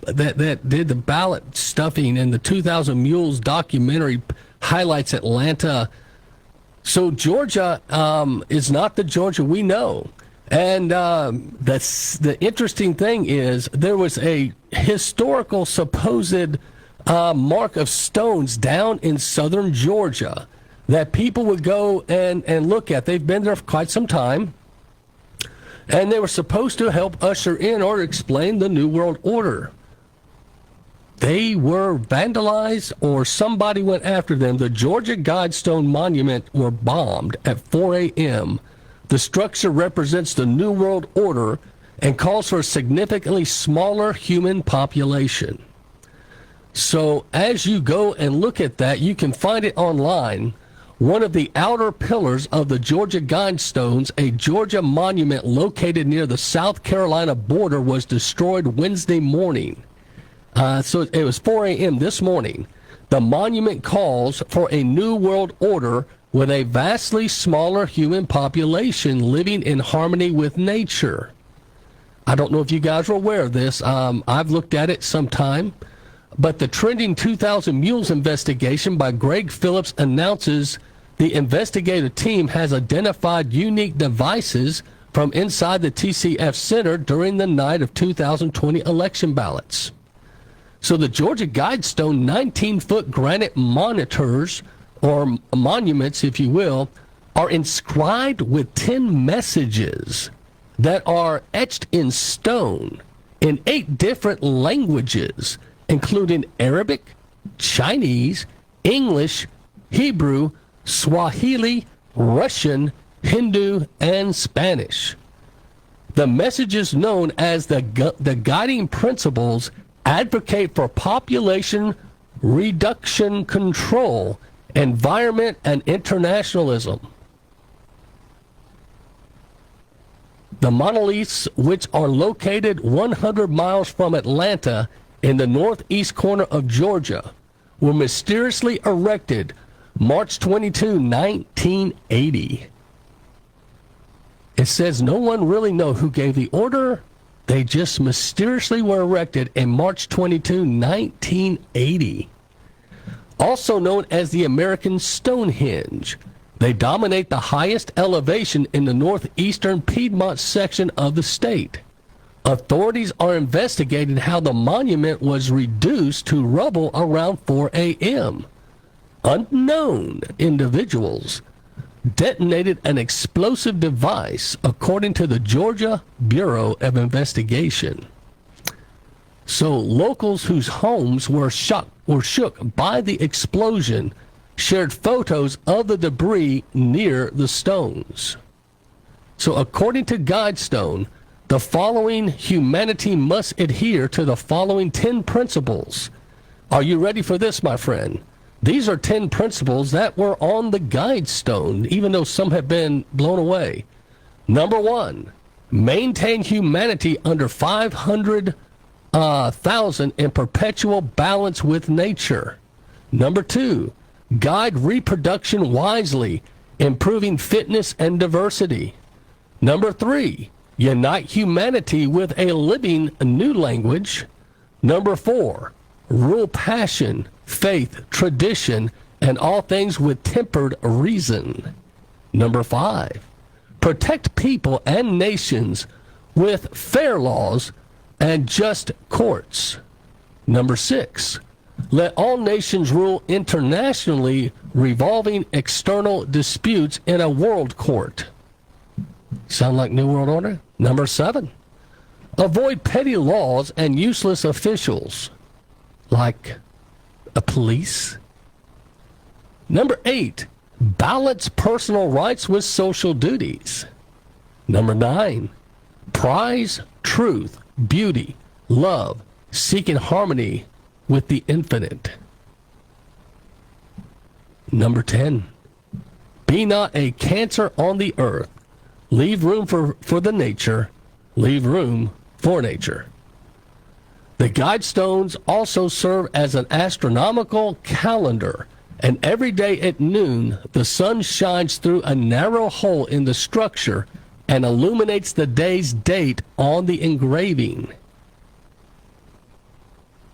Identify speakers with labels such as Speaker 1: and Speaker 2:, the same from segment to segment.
Speaker 1: that did the ballot stuffing, and the 2,000 Mules documentary highlights Atlanta. So Georgia is not the Georgia we know. And the interesting thing is there was a historical supposed mark of stones down in southern Georgia that people would go and look at. They've been there for quite some time. And they were supposed to help usher in or explain the New World Order. They were vandalized, or somebody went after them. The Georgia Guidestone Monument were bombed at 4 a.m. The structure represents the New World Order and calls for a significantly smaller human population. So as you go and look at that, you can find it online. One of the outer pillars of the Georgia Guidestones, a Georgia monument located near the South Carolina border, was destroyed Wednesday morning. So it was 4 a.m. this morning. The monument calls for a new world order with a vastly smaller human population living in harmony with nature. I don't know if you guys are aware of this. I've looked at it sometime. But the trending 2,000 Mules investigation by Greg Phillips announces the investigative team has identified unique devices from inside the TCF Center during the night of 2020 election ballots. So the Georgia Guidestone 19-foot granite monitors, or monuments, if you will, are inscribed with 10 messages that are etched in stone in 8 different languages, including Arabic, Chinese, English, Hebrew, Swahili, Russian, Hindu, and Spanish. The messages known as the guiding principles advocate for population reduction control, environment, and internationalism. The monoliths, which are located 100 miles from Atlanta in the northeast corner of Georgia, were mysteriously erected March 22, 1980. It says no one really knows who gave the order. They just mysteriously were erected in March 22, 1980. Also known as the American Stonehenge. They dominate the highest elevation in the northeastern Piedmont section of the state. Authorities are investigating how the monument was reduced to rubble around 4 a.m. Unknown individuals detonated an explosive device, according to the Georgia Bureau of Investigation. So locals whose homes were shook by the explosion shared photos of the debris near the stones. So according to Guidestone, the following humanity must adhere to the following 10 principles. Are you ready for this, my friend? These are 10 principles that were on the Guidestone, even though some have been blown away. Number 1, maintain humanity under 500,000 in perpetual balance with nature. Number 2, guide reproduction wisely, improving fitness and diversity. Number 3, unite humanity with a living new language. Number 4, rule passion, faith, tradition, and all things with tempered reason. Number 5, protect people and nations with fair laws and just courts. Number 6, let all nations rule internationally, revolving external disputes in a world court. Sound like New World Order? Number 7, avoid petty laws and useless officials, like a police. Number 8, balance personal rights with social duties. Number 9, prize truth, beauty, love, seeking harmony with the infinite. Number 10, be not a cancer on the earth. Leave room for the nature. Leave room for nature. The Guidestones also serve as an astronomical calendar, and every day at noon, the sun shines through a narrow hole in the structure and illuminates the day's date on the engraving.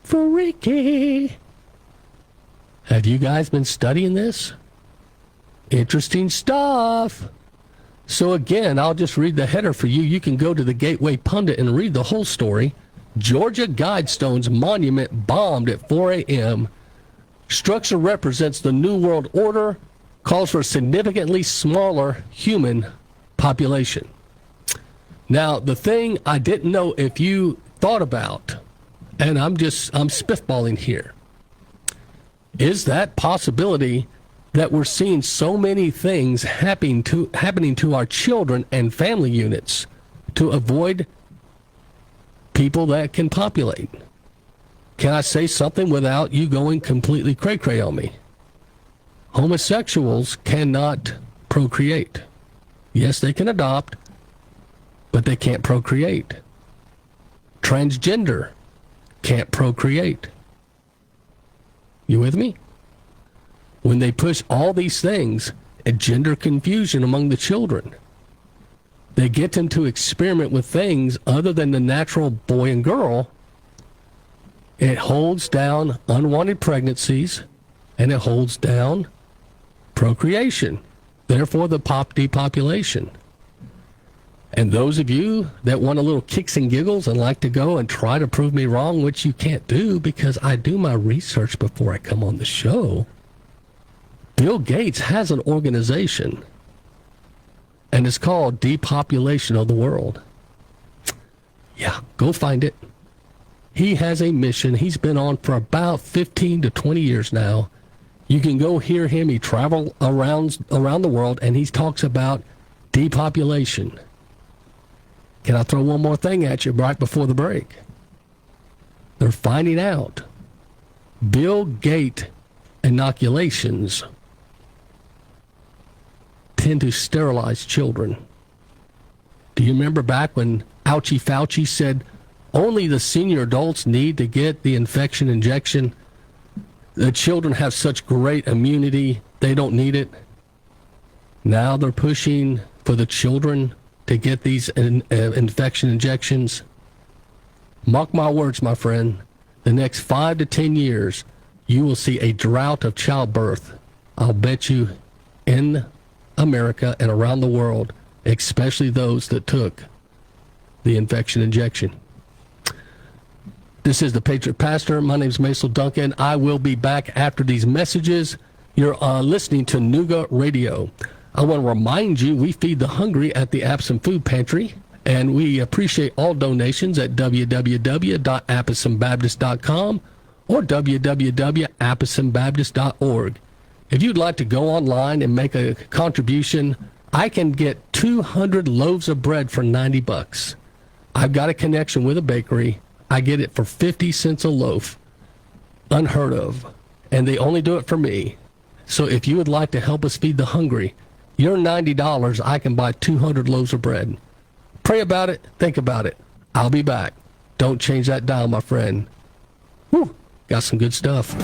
Speaker 1: freaky. Have you guys been studying this? Interesting stuff. So again, I'll just read the header for you. You can go to the Gateway Pundit and read the whole story. Georgia Guidestones monument bombed at 4 a.m. Structure represents the New World Order, calls for a significantly smaller human population. Now, the thing I didn't know if you thought about, and I'm spitballing here, is that possibility that we're seeing so many things happening to our children and family units to avoid people that can populate. Can I say something without you going completely cray-cray on me? Homosexuals cannot procreate. Yes, they can adopt, but they can't procreate. Transgender can't procreate. You with me? When they push all these things and gender confusion among the children, they get them to experiment with things other than the natural boy and girl. It holds down unwanted pregnancies, and it holds down procreation, therefore the depopulation. And those of you that want a little kicks and giggles and like to go and try to prove me wrong, which you can't do because I do my research before I come on the show, Bill Gates has an organization, and it's called Depopulation of the World. Yeah, go find it. He has a mission. He's been on for about 15 to 20 years now. You can go hear him. He travels around the world, and he talks about depopulation. Can I throw one more thing at you right before the break? They're finding out Bill Gates inoculations tend to sterilize children. Do you remember back when Ouchie Fauci said only the senior adults need to get the infection injection? The children have such great immunity, they don't need it. Now they're pushing for the children to get these infection injections. Mark my words, my friend, the next 5 to 10 years, you will see a drought of childbirth. I'll bet you in America and around the world, especially those that took the infection injection. This is the Patriot Pastor. My name is Maisel Duncan. I will be back after these messages. You're listening to Nuga Radio. I want to remind you, we feed the hungry at the Appleton Food Pantry, and we appreciate all donations at www.appletonbaptist.com or www.appletonbaptist.org. If you'd like to go online and make a contribution, I can get 200 loaves of bread for $90. I've got a connection with a bakery. I get it for 50 cents a loaf. Unheard of. And they only do it for me. So if you would like to help us feed the hungry, your $90, I can buy 200 loaves of bread. Pray about it. Think about it. I'll be back. Don't change that dial, my friend. Whew, got some good stuff.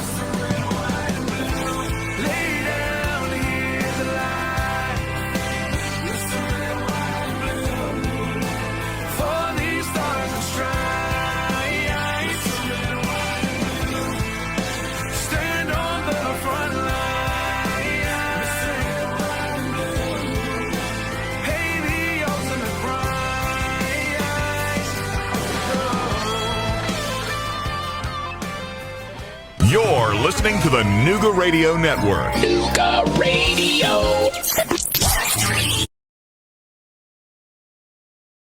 Speaker 2: You're listening to the Nuga Radio Network.
Speaker 3: Nuga Radio.